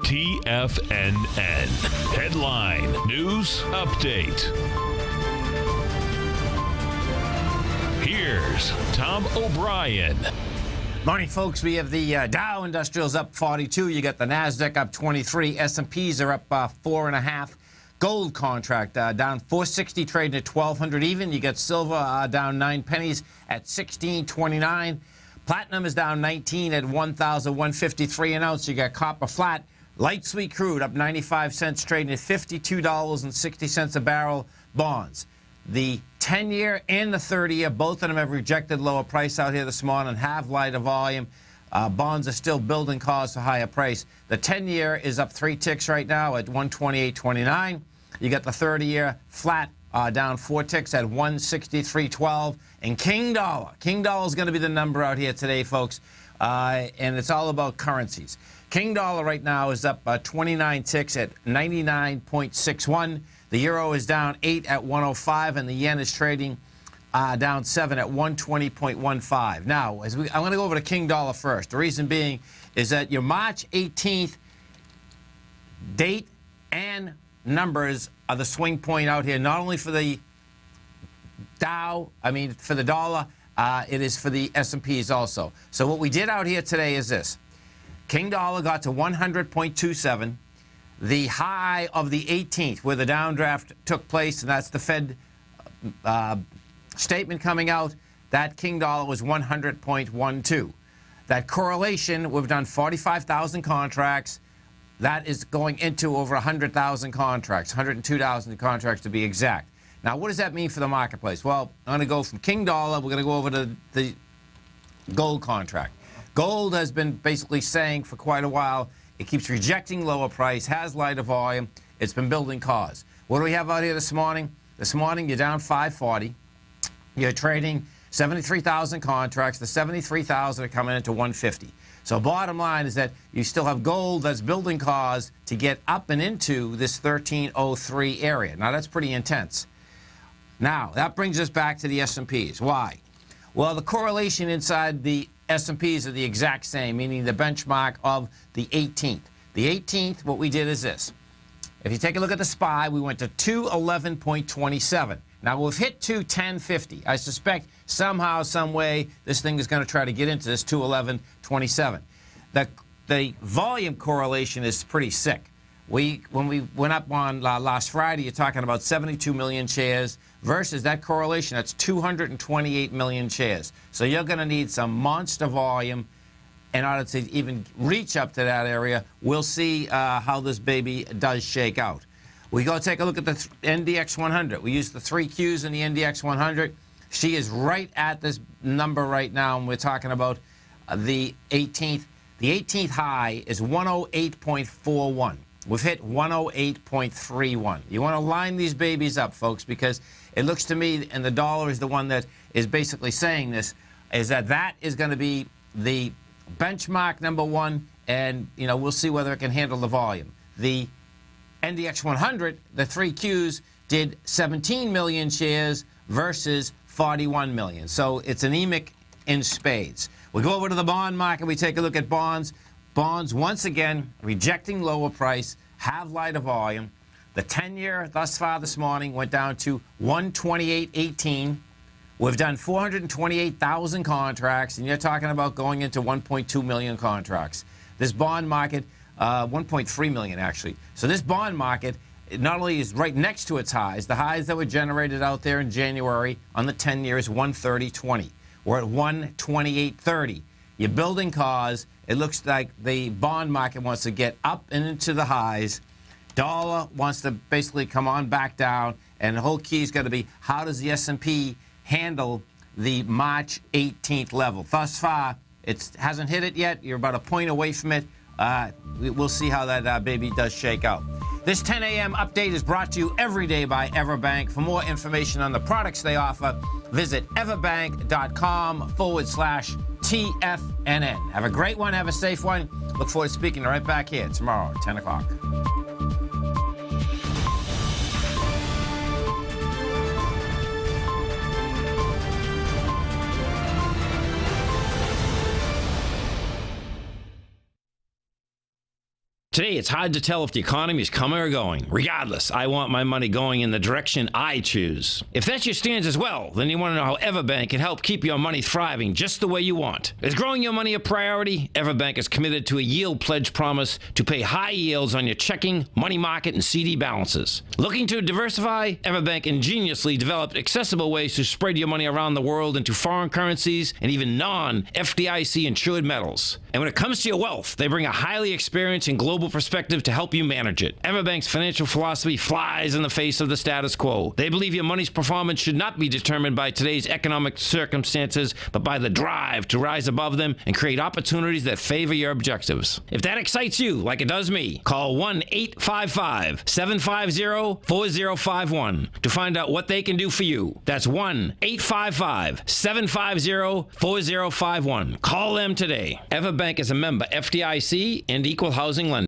TFNN. Headline News Update. Here's Tom O'Brien. Morning, folks. We have the Dow Industrials up 42. You got the NASDAQ up 23. S&Ps are up 4.5. Gold contract down 460, trading at 1,200 even. You got silver down 9 pennies at 16.29. Platinum is down 19 at 1,153 an ounce. You got copper flat. Light sweet crude up 95 cents, trading at $52.60 a barrel. Bonds. The 10-year and the 30-year, both of them have rejected lower price out here this morning, have lighter volume. Bonds are still building cause for higher price. The 10-year is up 3 ticks right now at 128.29. You got the 30-year flat down 4 ticks at 163.12. And King Dollar. King Dollar is going to be the number out here today, folks. And it's all about currencies. King Dollar right now is up 29 ticks at 99.61. The euro is down 8 at 105, and the yen is trading down 7 at 120.15. Now, I'm going to go over to King Dollar first. The reason being is that your March 18th date and numbers are the swing point out here, not only for the for the dollar, it is for the S&Ps also. So what we did out here today is this. King Dollar got to 100.27. The high of the 18th, where the downdraft took place, and that's the Fed statement coming out, that King Dollar was 100.12. That correlation, we've done 45,000 contracts. That is going into over 100,000 contracts, 102,000 contracts to be exact. Now, what does that mean for the marketplace? Well, I'm going to go from King Dollar. We're going to go over to the gold contract. Gold has been basically saying for quite a while, it keeps rejecting lower price, has lighter volume. It's been building cause. What do we have out here this morning? This morning, you're down 540. You're trading 73,000 contracts. The 73,000 are coming into 150. So bottom line is that you still have gold that's building cause to get up and into this 1303 area. Now, that's pretty intense. Now, that brings us back to the S&Ps. Why? Well, the correlation inside the S&Ps are the exact same, meaning the benchmark of the 18th. The 18th, what we did is this. If you take a look at the SPY, we went to 211.27. Now, we've hit 210.50. I suspect somehow, some way, this thing is going to try to get into this 211.27. The volume correlation is pretty sick. When we went up on last Friday, you're talking about 72 million shares versus that correlation, that's 228 million shares. So you're going to need some monster volume in order to even reach up to that area. We'll see how this baby does shake out. We go take a look at the NDX 100. We use the 3 Qs in the NDX 100. She is right at this number right now, and we're talking about the 18th. The 18th high is 108.41. We've hit 108.31. You want to line these babies up, folks, because it looks to me, and the dollar is the one that is basically saying this, is that is going to be the benchmark number one, and we'll see whether it can handle the volume. The NDX 100, the 3 Qs, did 17 million shares versus 41 million. So it's anemic in spades. We go over to the bond market. We take a look at bonds. Bonds, once again, rejecting lower price, have lighter volume. The 10-year thus far this morning went down to 128.18. We've done 428,000 contracts, and you're talking about going into 1.2 million contracts. This bond market, 1.3 million actually. So this bond market, it not only is right next to its highs, the highs that were generated out there in January on the 10-year is 130.20. We're at 128.30. You're building cause. It looks like the bond market wants to get up and into the highs. Dollar wants to basically come on back down. And the whole key is going to be, how does the S&P handle the March 18th level? Thus far, it hasn't hit it yet. You're about a point away from it. We'll see how that baby does shake out. This 10 a.m. update is brought to you every day by Everbank. For more information on the products they offer, visit everbank.com/TFNN. Have a great one. Have a safe one. Look forward to speaking right back here tomorrow at 10 o'clock. Today, it's hard to tell if the economy is coming or going. Regardless, I want my money going in the direction I choose. If that's your stance as well, then you want to know how Everbank can help keep your money thriving just the way you want. Is growing your money a priority? Everbank is committed to a yield pledge promise to pay high yields on your checking, money market, and CD balances. Looking to diversify? Everbank ingeniously developed accessible ways to spread your money around the world into foreign currencies and even non-FDIC insured metals. And when it comes to your wealth, they bring a highly experienced and global perspective to help you manage it. Everbank's financial philosophy flies in the face of the status quo. They believe your money's performance should not be determined by today's economic circumstances, but by the drive to rise above them and create opportunities that favor your objectives. If that excites you, like it does me, call 1-855-750-4051 to find out what they can do for you. That's 1-855-750-4051. Call them today. Everbank is a member FDIC and equal housing lender.